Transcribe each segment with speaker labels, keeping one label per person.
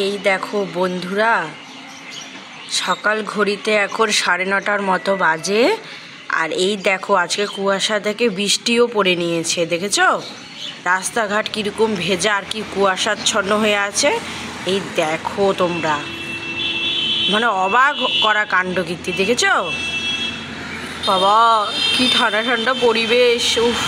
Speaker 1: এই দেখো বন্ধুরা, সকাল ঘড়িতে এখন 9:30টার মতো বাজে। আর এই দেখো আজকে কুয়াশা থেকে বৃষ্টিও পড়ে নিয়েছে, দেখেছো? রাস্তাঘাট কীরকম ভেজা আর কি কুয়াশাচ্ছন্ন হয়ে আছে। এই দেখো তোমরা, মানে অবাক করা কাণ্ডকীর্তি, দেখেছো? বাবা কি ঠান্ডা ঠান্ডা পরিবেশ। উফ।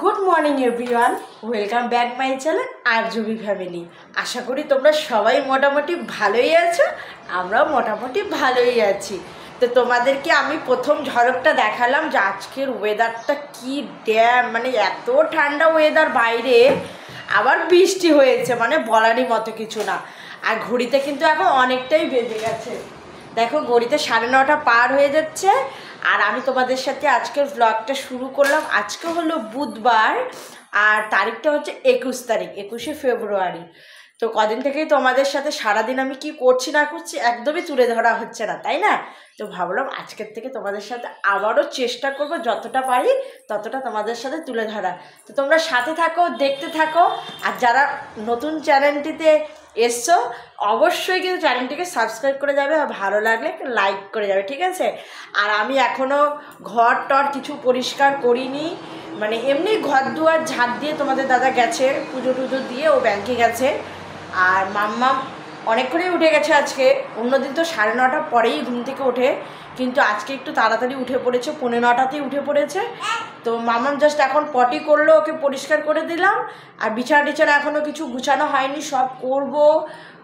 Speaker 1: Good morning everyone, welcome back my channel আরজুবি ফ্যামিলি। আশা করি তোমরা সবাই মোটামুটি ভালোই আছো, আমরাও মোটামুটি ভালোই আছি। তো তোমাদেরকে আমি প্রথম ঝলকটা দেখালাম যে আজকের ওয়েদারটা কি ড্যাম, মানে এত ঠান্ডা ওয়েদার, বাইরে আবার বৃষ্টি হয়েছে, মানে বলারই মতো কিছু না। আর ঘড়িতে কিন্তু এখন অনেকটাই বেজে গেছে, দেখো ঘড়িতে 9:30 পার হয়ে যাচ্ছে। আর আমি তোমাদের সাথে আজকের ব্লগটা শুরু করলাম। আজকে হলো বুধবার আর তারিখটা হচ্ছে 21 তারিখ, 21শে ফেব্রুয়ারি। তো কদিন থেকেই তোমাদের সাথে সারাদিন আমি কি করছি না করছি একদমই তুলে ধরা হচ্ছে না, তাই না? তো ভাবলাম আজকের থেকে তোমাদের সাথে আবারও চেষ্টা করব যতটা পারি ততটা তোমাদের সাথে তুলে ধরা। তো তোমরা সাথে থাকো, দেখতে থাকো। আর যারা নতুন চ্যানেলটিতে এসছো অবশ্যই কিন্তু চ্যানেলটিকে সাবস্ক্রাইব করে যাবে, আর ভালো লাগলে লাইক করে যাবে, ঠিক আছে? আর আমি এখনও ঘর টর কিছু পরিষ্কার করিনি, মানে এমনি ঘর দুয়ার ঝাঁট দিয়ে তোমাদের দাদা গেছে, পুজো টুজো দিয়ে ও ব্যাংকে গেছে। আর মাম্মাম অনেকক্ষণই উঠে গেছে আজকে, অন্যদিন তো 9:30 পরেই ঘুম থেকে ওঠে, কিন্তু আজকে একটু তাড়াতাড়ি উঠে পড়েছে, 9:45তেই উঠে পড়েছে। তো মাম্মাম জাস্ট এখন পটি করলো, ওকে পরিষ্কার করে দিলাম। আর বিছানা টিছানা এখনও কিছু গুছানো হয়নি, সব করব।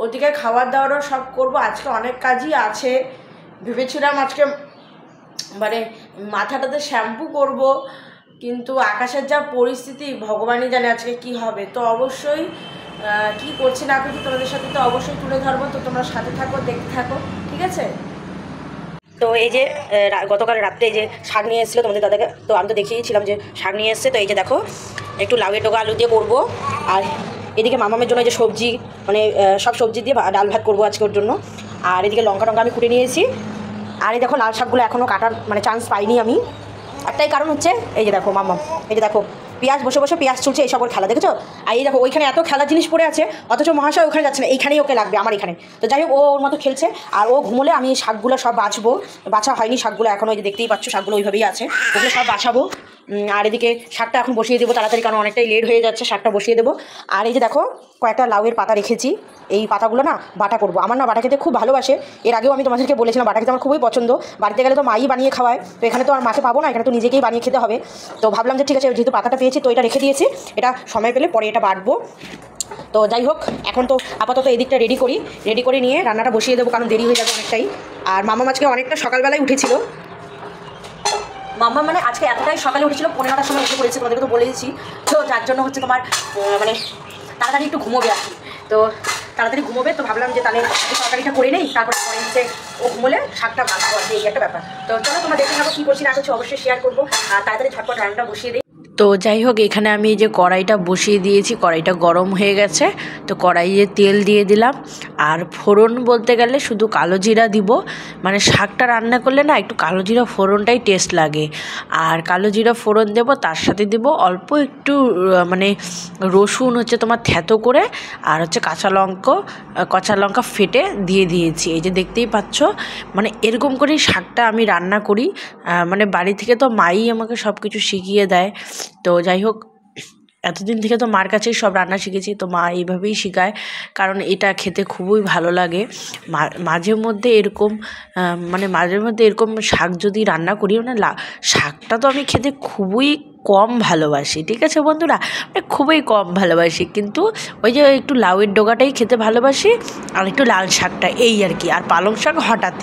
Speaker 1: ওদিকে খাবার দাবারও সব করব, আজকে অনেক কাজই আছে। ভেবেছিলাম আজকে মানে মাথাটাতে শ্যাম্পু করব, কিন্তু আকাশের যা পরিস্থিতি ভগবানই জানে আজকে কি হবে। তো অবশ্যই কি করছি না করছি তোমাদের সাথে তো অবশ্যই তুলে ধরবো। তো তোমরা সাথে থাকো, দেখতে থাকো, ঠিক আছে? তো এই যে গতকাল রাত্রে এই যে শাক নিয়ে এসেছিলো তোমাদের দাদাকে, তো আমি তো দেখিয়েছিলাম যে শাক নিয়ে এসছে। তো এই যে দেখো একটু লাউয়ের ডগা আলু দিয়ে করবো। আর এদিকে মামামের জন্য এই যে সবজি, মানে সব সবজি দিয়ে ডাল ভাত করবো আজকে ওর জন্য। আর এদিকে লঙ্কা টঙ্কা আমি কুটে নিয়েছি। আর এই দেখো লাল শাকগুলো এখনও কাটার মানে চান্স পাইনি আমি, একটাই কারণ হচ্ছে এই যে দেখো মাম্মাম, এই যে দেখো পেঁয়াজ বসে বসে পেঁয়াজ চলছে, এইসব ওর খেলা, দেখেছো? আর এই দেখো ওইখানে এত খেলার জিনিস পড়ে আছে, অথচ মহাশয় ওখানে যাচ্ছে না, এইখানেই ওকে লাগবে, আমার এখানে। তো যাই হোক ও ওর মতো খেলছে, আর ও ঘুমোলে আমি শাকগুলো সব বাছবো। বাছা হয়নি শাকগুলো এখনও, ওই যে দেখতেই পাচ্ছ শাকগুলো ওইভাবেই আছে, ওগুলো সব বাছাবো। আর এদিকে শাকটা এখন বসিয়ে দেবো তাড়াতাড়ি, কারণ অনেকটাই লেট হয়ে যাচ্ছে, শাকটা বসিয়ে দেবো। আর এই যে দেখো কয়েকটা লাউয়ের পাতা রেখেছি, এই পাতাগুলো না বাটা করবো। আমার না বাটা খেতে খুব ভালোবাসে, এর আগেও আমি তোমাদেরকে বলেছিলাম বাটা খেতে আমার খুবই পছন্দ। বাড়িতে গেলে তো মাই বানিয়ে খাওয়ায়, তো এখানে তো আর মাকে পাবো না, এখানে তো নিজেকেই বানিয়ে খেতে হবে। তো ভাবলাম যে ঠিক আছে, যেহেতু পাতাটা পেয়েছি তো এটা রেখে দিয়েছি, এটা সময় পেলে পরে এটা বাটবো। তো যাই হোক এখন তো আপাতত এই দিকটা রেডি করে নিয়ে রান্নাটা বসিয়ে দেবো, কারণ দেরি হয়ে যাবে অনেকটাই। আর মামা আজকে অনেকটা সকালবেলায় উঠেছিল, মাম্মা মানে আজকে এতটাই সকালে উঠেছিল, 9:30টার সময় উঠে পড়েছে, তোমাদেরকে তো বলেইছি। তো যার জন্য হচ্ছে তোমার মানে তাড়াতাড়ি একটু ঘুমোবে আর কি। তো তাড়াতাড়ি ঘুমোবে, তো ভাবলাম যে তাহলে তরকারিটা করে নেই, তারপরে পরে হচ্ছে ও ঘুমোলে শাকটা ভাজবো আর কি, এই একটা ব্যাপার। তো চলো তোমরা দেখে নেবো কী করছি না করছি, অবশ্যই শেয়ার করবো। আর তাড়াতাড়ি ঝটপট রান্নাটা বসিয়ে দিই। তো যাই হোক এখানে আমি এই যে কড়াইটা বসিয়ে দিয়েছি, কড়াইটা গরম হয়ে গেছে। তো কড়াইয়ে তেল দিয়ে দিলাম, আর ফোড়ন বলতে গেলে শুধু কালো জিরা দিব, মানে শাকটা রান্না করলে না একটু কালো জিরা ফোড়নটাই টেস্ট লাগে। আর কালো জিরা ফোড়ন দেবো, তার সাথে দেব অল্প একটু মানে রসুন হচ্ছে তোমার থ্যাতো করে, আর হচ্ছে কাঁচা লঙ্কা ফেটে দিয়ে দিয়েছি। এই যে দেখতেই পাচ্ছ, মানে এরকম করেই শাকটা আমি রান্না করি। মানে বাড়ি থেকে তো মাই আমাকে সব কিছু শিখিয়ে দেয়। তো যাই হোক এতদিন থেকে তো মার কাছেই সব রান্না শিখেছি, তো মা এইভাবেই শেখায়, কারণ এটা খেতে খুবই ভালো লাগে। মাঝে মধ্যে এরকম শাক যদি রান্না করি, মানে শাকটা তো আমি খেতে খুবই কম ভালোবাসি, ঠিক আছে বন্ধুরা, মানে খুবই কম ভালোবাসি, কিন্তু ওই যে একটু লাউয়ের ডগাটাই খেতে ভালোবাসি, আর একটু লাল শাকটা, এই আর কি। আর পালং শাক হঠাৎ,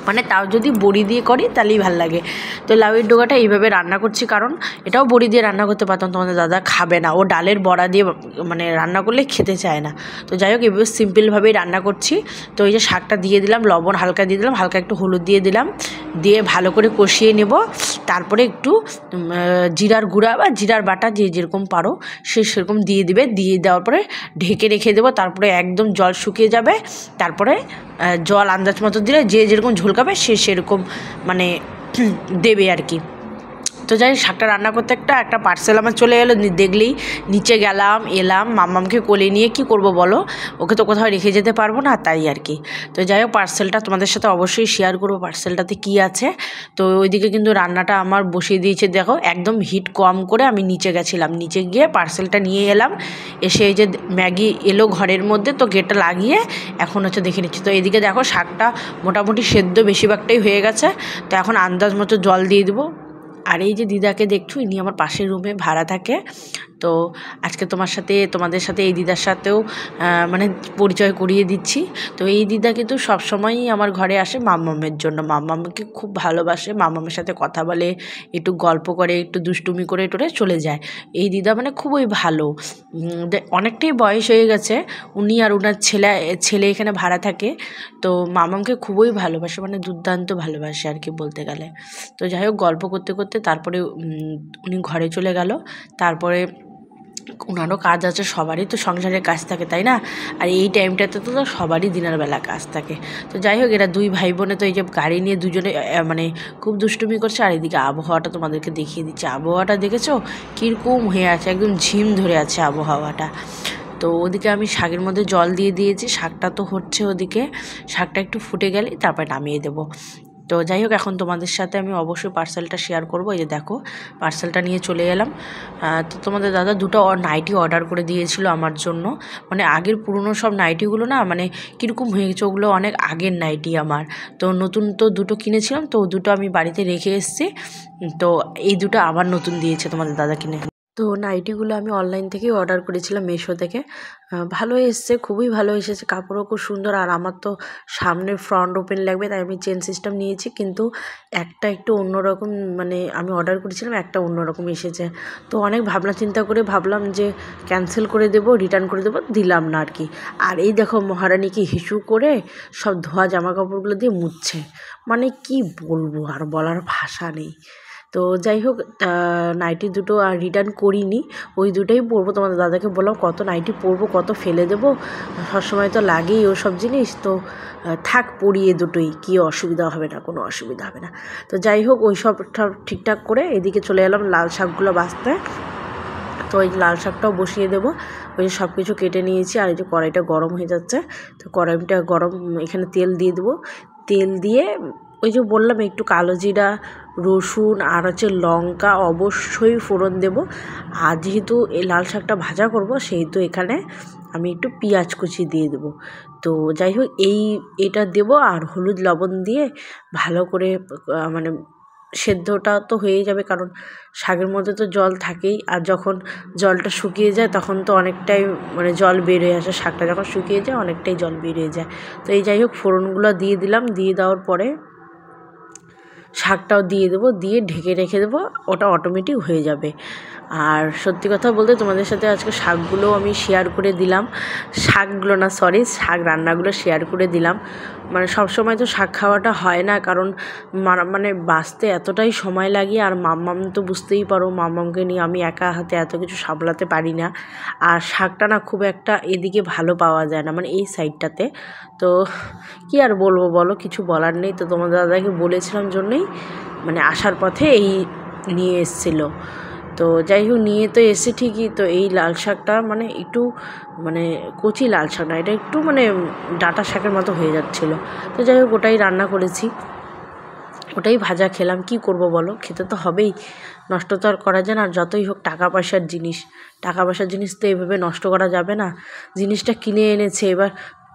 Speaker 1: মানে তাও যদি বড়ি দিয়ে করি তাহলেই ভালো লাগে। তো লাউয়ের ডগাটা এইভাবে রান্না করছি, কারণ এটাও বড়ি দিয়ে রান্না করতে পারতাম, তোমাদের দাদা খাবে না, ও ডালের বড়া দিয়ে মানে রান্না করলে খেতে চায় না। তো যাই হোক এভাবে সিম্পলভাবেই রান্না করছি। তো এই যে শাকটা দিয়ে দিলাম, লবণ হালকা দিয়ে দিলাম, হালকা একটু হলুদ দিয়ে দিলাম, দিয়ে ভালো করে কষিয়ে নেব। তারপরে একটু জিরার গুঁড়া বা জিরার বাটা যে যেরকম পারো সেরকম দিয়ে দিবে, দিয়ে দেওয়ার পরে ঢেকে রেখে দেবো। তারপরে একদম জল শুকিয়ে যাবে, তারপরে জল আন্দাজ মতো দিলে যে যেরকম ঝোল খাবে সে সেরকম মানে দেবে আর কি। তো যাই শাকটা রান্না করতে একটা পার্সেল আমার চলে এলো, দেখলেই নিচে গেলাম, এলাম, মাম্মামকে কোলে নিয়ে কি করব বলো, ওকে তো কোথাও রেখে যেতে পারবো না, তাই আর কি। তো যাই হোক পার্সেলটা তোমাদের সাথে অবশ্যই শেয়ার করবো, পার্সেলটাতে কি আছে। তো ওইদিকে কিন্তু রান্নাটা আমার বসিয়ে দিয়েছে, দেখো একদম হিট কম করে আমি নিচে গেছিলাম, নিচে গিয়ে পার্সেলটা নিয়ে এলাম, এসে এই যে ম্যাগি এলো ঘরের মধ্যে, তো গেটটা লাগিয়ে এখন হচ্ছে দেখে নিচ্ছি। তো এদিকে দেখো শাকটা মোটামুটি সেদ্ধ বেশিরভাগটাই হয়ে গেছে, তো এখন আন্দাজ মতো জল দিয়ে দেবো। আর এই যে দিদাকে দেখছো, ইনি আমার পাশের রুমে ভাড়া থাকে। তো আজকে তোমাদের সাথে এই দিদার সাথেও মানে পরিচয় করিয়ে দিচ্ছি। তো এই দিদা কিন্তু সবসময়ই আমার ঘরে আসে মাম্মামের জন্য, মাম্মামকে খুব ভালোবাসে, মাম্মামের সাথে কথা বলে, একটু গল্প করে, একটু দুষ্টুমি করে টোরে চলে যায়। এই দিদা মানে খুবই ভালো, অনেকটাই বয়স হয়ে গেছে, উনি আর ওনার ছেলে এখানে ভাড়া থাকে। তো মাম্মামকে খুবই ভালোবাসে, মানে দুর্দান্ত ভালোবাসে আর কি বলতে গেলে। তো যাই হোক গল্প করতে করতে তারপরে উনি ঘরে চলে গেল। তারপরে ওনারও কাজ আছে, সবারই তো সংসারের কাজ থাকে তাই না, আর এই টাইমটাতে তো সবারই দিনের বেলা কাজ থাকে। তো যাই হোক এরা দুই ভাই বোনে তো এই যে গাড়ি নিয়ে দুজনে মানে খুব দুষ্টুমি করছে। আর এদিকে আবহাওয়াটা তোমাদেরকে দেখিয়ে দিচ্ছে, আবহাওয়াটা দেখেছো কীরকম হয়ে আছে, একদম ঝিম ধরে আছে আবহাওয়াটা। তো ওদিকে আমি শাকের মধ্যে জল দিয়ে দিয়েছি, শাকটা তো হচ্ছে, ওদিকে শাকটা একটু ফুটে গেলেই তারপরে নামিয়ে দেবো। তো যাই হোক এখন তোমাদের সাথে আমি অবশ্যই পার্সেলটা শেয়ার করবো। এই যে দেখো পার্সেলটা নিয়ে চলে এলাম। তো তোমাদের দাদা দুটো নাইটি অর্ডার করে দিয়েছিল আমার জন্য, মানে আগের পুরনো সব নাইটিগুলো না মানে কীরকম হয়ে গেছে, ওগুলো অনেক আগের নাইটি আমার। তো নতুন তো দুটো কিনেছিলাম, তো দুটো আমি বাড়িতে রেখে এসেছি। তো এই দুটো আবার নতুন দিয়েছে তোমাদের দাদা কিনে। তো নাইটিগুলো আমি অনলাইন থেকেই অর্ডার করেছিলাম, মিশো থেকে। ভালো এসছে, খুবই ভালো এসেছে, কাপড়ও খুব সুন্দর। আর আমার তো সামনে ফ্রন্ট ওপেন লাগবে, তাই আমি চেন সিস্টেম নিয়েছি, কিন্তু একটা একটু অন্যরকম, মানে আমি অর্ডার করেছিলাম একটা অন্যরকম এসেছে। তো অনেক ভাবনা চিন্তা করে ভাবলাম যে ক্যান্সেল করে দেবো, রিটার্ন করে দেবো, দিলাম না আর কি। আর এই দেখো মহারানীকে হিসু করে সব ধোয়া জামা কাপড়গুলো দিয়ে মুছছে, মানে কি বলবো, আর বলার ভাষা নেই। তো যাই হোক নাইটি দুটো আর রিটার্ন করিনি, ওই দুটোই পরবো। তোমাদের দাদাকে বললাম কত নাইটি পরবো, কত ফেলে দেবো, সবসময় তো লাগেই ওসব জিনিস, তো থাক পরিয়ে দুটোই, কী অসুবিধা হবে না, কোনো অসুবিধা হবে না। তো যাই হোক ওই সব ঠিকঠাক করে এদিকে চলে এলাম লাল শাকগুলো বাছতে। তো ওই লাল শাকটাও বসিয়ে দেবো, ওই যে সব কিছু কেটে নিয়েছি। আর এই যে কড়াইটা গরম হয়ে যাচ্ছে, তো কড়াইটা গরম, এখানে তেল দিয়ে দেবো। তেল দিয়ে ওই যে বললাম একটু কালো জিরা, রসুন আর হচ্ছে লঙ্কা অবশ্যই ফোড়ন দেব। আর যেহেতু এই লাল শাকটা ভাজা করব, সেহেতু এখানে আমি একটু পেঁয়াজ কুচি দিয়ে দেবো। তো যাই হোক এটা দেবো, আর হলুদ লবণ দিয়ে ভালো করে মানে সেদ্ধটা তো হয়েই যাবে, কারণ শাকের মধ্যে তো জল থাকেই। আর যখন জলটা শুকিয়ে যায় তখন তো অনেকটাই মানে জল বের হয়ে আসে, শাকটা যখন শুকিয়ে যায় অনেকটাই জল বের হয়ে যায়। তো এই যাই হোক ফোড়নগুলো দিয়ে দিলাম, দিয়ে দেওয়ার পরে শাকটাও দিয়ে দেবো, দিয়ে ঢেকে রেখে দেবো, ওটা অটোমেটিক হয়ে যাবে। আর সত্যি কথা বলতে তোমাদের সাথে আজকে শাকগুলোও আমি শেয়ার করে দিলাম, শাক রান্নাগুলো শেয়ার করে দিলাম। মানে সবসময় তো শাক খাওয়াটা হয় না, কারণ মানে বাঁচতে এতটাই সময় লাগে। আর মাম্মাম তো বুঝতেই পারো, মাম্মামকে নিয়ে আমি একা হাতে এত কিছু সামলাতে পারি না। আর শাকটা না খুব একটা এদিকে ভালো পাওয়া যায় না, মানে এই সাইডটাতে। তো কি আর বলবো বলো, কিছু বলার নেই। তো তোমাদের দাদাকে বলেছিলাম জন্যই মানে আসার পথে এই নিয়ে এসেছিলো। তো যাই হোক নিয়ে তো এসে ঠিকই, তো এই লাল শাকটা মানে একটু মানে কচি লাল শাক না, এটা একটু মানে ডাঁটা শাকের মতো হয়ে যাচ্ছিলো। তো যাই হোক ওটাই রান্না করেছি, ওটাই ভাজা খেলাম। কি করব বলো, খেতে তো হবেই, নষ্ট তো আর করা যায় না। আর যতই হোক টাকা পয়সার জিনিস তো এভাবে নষ্ট করা যাবে না। জিনিসটা কিনে এনেছে, এবার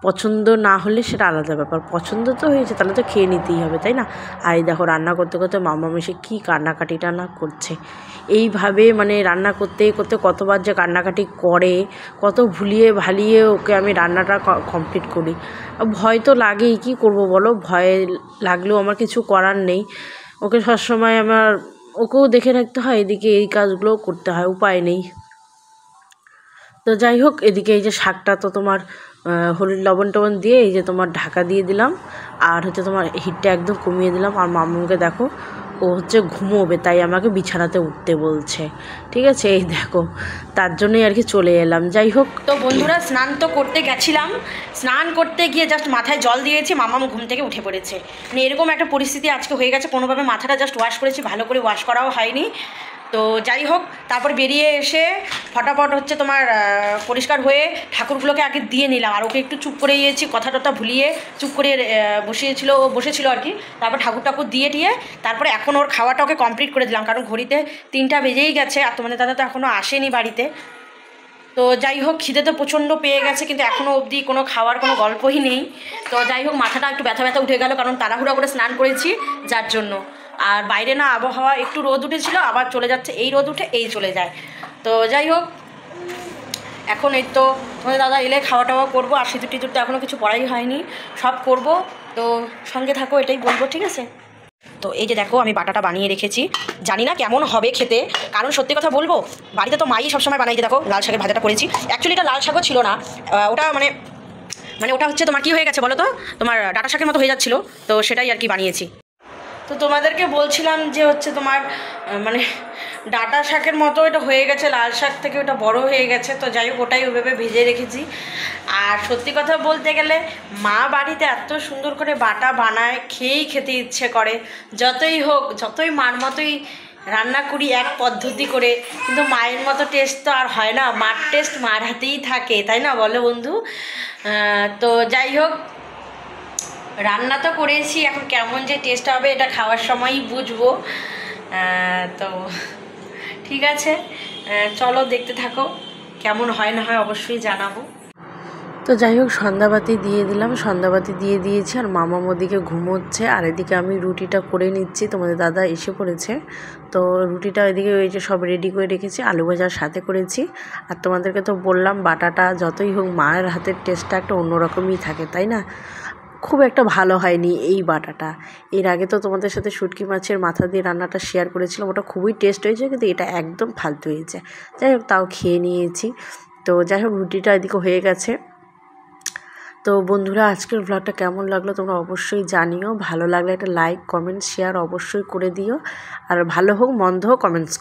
Speaker 1: পছন্দ না হলে সেটা আলাদা ব্যাপার, পছন্দ তো হয়েছে তাহলে তো খেয়ে নিতেই হবে, তাই না। আর এই দেখো রান্না করতে করতে মাম্মাম এসে কী কান্নাকাটিটা না করছে। এইভাবে মানে রান্না করতে করতে কতবার যে কান্নাকাটি করে, কত ভুলিয়ে ভালিয়ে ওকে আমি রান্নাটা কমপ্লিট করি। ভয় তো লাগেই, কী করব বলো, ভয় লাগলেও আমার কিছু করার নেই। ওকে সবসময় ওকেও দেখে রাখতে হয়, এদিকে এই কাজগুলোও করতে হয়, উপায় নেই। তো যাই হোক, এদিকে এই যে শাকটা তো তোমার হলুদ লবণ টবণ দিয়ে এই যে তোমার ঢাকা দিয়ে দিলাম, আর হচ্ছে তোমার হিটটা একদম কমিয়ে দিলাম। আর মামুকে দেখো, ও হচ্ছে ঘুমোবে, তাই আমাকে বিছানাতে উঠতে বলছে। ঠিক আছে, এই দেখো, তার জন্যই আর কি চলে এলাম। যাই হোক, তো বন্ধুরা স্নান তো করতে গেছিলাম, স্নান করতে গিয়ে জাস্ট মাথায় জল দিয়েছি, মামাম ঘুম থেকে উঠে পড়েছে। মানে এরকম একটা পরিস্থিতি আজকে হয়ে গেছে, কোনোভাবে মাথাটা জাস্ট ওয়াশ করেছি, ভালো করে ওয়াশ করাও হয়নি। তো যাই হোক, তারপর বেরিয়ে এসে ফটাফট হচ্ছে তোমার পরিষ্কার হয়ে ঠাকুরগুলোকে আগে দিয়ে নিলাম, আর ওকে একটু চুপ করে গিয়েছি, কথা টথা ভুলিয়ে চুপ করে বসেছিল আর কি। তারপর ঠাকুর দিয়ে তারপরে এখন ওর খাওয়াটা ওকে কমপ্লিট করে দিলাম, কারণ ঘড়িতে 3টা বেজেই গেছে, আর তোমাদের দাদা তো এখনও আসেনি বাড়িতে। তো যাই হোক, খিদে তো প্রচণ্ড পেয়ে গেছে, কিন্তু এখনও অবধি কোনো খাওয়ার কোনো গল্পই নেই। তো যাই হোক, মাথাটা একটু ব্যথা ব্যথা উঠে গেল, কারণ তাড়াহুড়া করে স্নান করেছি যার জন্য। আর বাইরে না আবহাওয়া একটু রোদ উঠেছিল, আবার চলে যাচ্ছে, এই রোদ উঠে এই চলে যায়। তো যাই হোক, এখন এই তো তোমাদের দাদা এলে খাওয়া টাওয়া করবো, আর সিঁদুর টিঁদুর তো এখনও কিছু পড়াই হয়নি, সব করব। তো সঙ্গে থাকো, এটাই বলবো, ঠিক আছে? তো এই যে দেখো, আমি বাটাটা বানিয়ে রেখেছি, জানি না কেমন হবে খেতে, কারণ সত্যি কথা বলবো, বাড়িতে তো মাই সবসময় বানাই। যে দেখো, লাল শাকের ভাজাটা করেছি, অ্যাকচুয়ালি এটা লাল শাকও ছিল না, ওটা মানে ওটা হচ্ছে তোমার কী হয়ে গেছে বলো তো, তোমার ডাঁটা শাকের মতো হয়ে যাচ্ছিলো, তো সেটাই আর কি বানিয়েছি। তো তোমাদেরকে বলছিলাম যে হচ্ছে তোমার মানে ডাঁটা শাকের মতো এটা হয়ে গেছে, লাল শাক থেকে ওটা বড় হয়ে গেছে। তো যাই হোক, ওটাই ওইভাবে ভেজে রেখেছি। আর সত্যি কথা বলতে গেলে, মা বাড়িতে এত সুন্দর করে বাটা বানায়, খেয়েই খেতে ইচ্ছে করে। যতই হোক, যতই মার মতোই রান্না করি এক পদ্ধতি করে, কিন্তু মায়ের মতো টেস্ট তো আর হয় না, মার টেস্ট মার হাতেই থাকে, তাই না বলো বন্ধু? তো যাই হোক, রান্না তো করেছি, এখন কেমন যে টেস্ট হবে এটা খাওয়ার সময়ই বুঝবো। তো ঠিক আছে, চলো দেখতে থাকো, কেমন হয় না হয় অবশ্যই জানাবো। তো যাই হোক, সন্ধ্যাবাতি দিয়ে দিলাম, সন্ধ্যাবাতি দিয়ে দিয়েছি, আর মামা ওদিকে ঘুমোচ্ছে, আর এদিকে আমি রুটিটা করে নিচ্ছি। তোমাদের দাদা এসে পড়েছে, তো রুটিটা এদিকে ওই যে সব রেডি করে রেখেছি, আলু ভাজার সাথে করেছি। আর তোমাদেরকে তো বললাম, বাটাটা যতই হোক মায়ের হাতের টেস্টটা একটা অন্যরকমই থাকে, তাই না? খুব একটা ভালো হয়নি এই বাটাটা। এর আগে তো তোমাদের সাথে শুটকি মাছের মাথা দিয়ে রান্নাটা শেয়ার করেছিলাম, ওটা খুবই টেস্ট হয়েছে, কিন্তু এটা একদম ফালতু হয়েছে। যাই হোক, তাও খেয়ে নিয়েছি। তো যাই হোক, রুটিটা এদিকে হয়ে গেছে। তো বন্ধুরা, আজকের ব্লগটা কেমন লাগলো তোমরা অবশ্যই জানিও, ভালো লাগলে একটা লাইক কমেন্ট শেয়ার অবশ্যই করে দিও, আর ভালো হোক মন্দ হোক কমেন্টস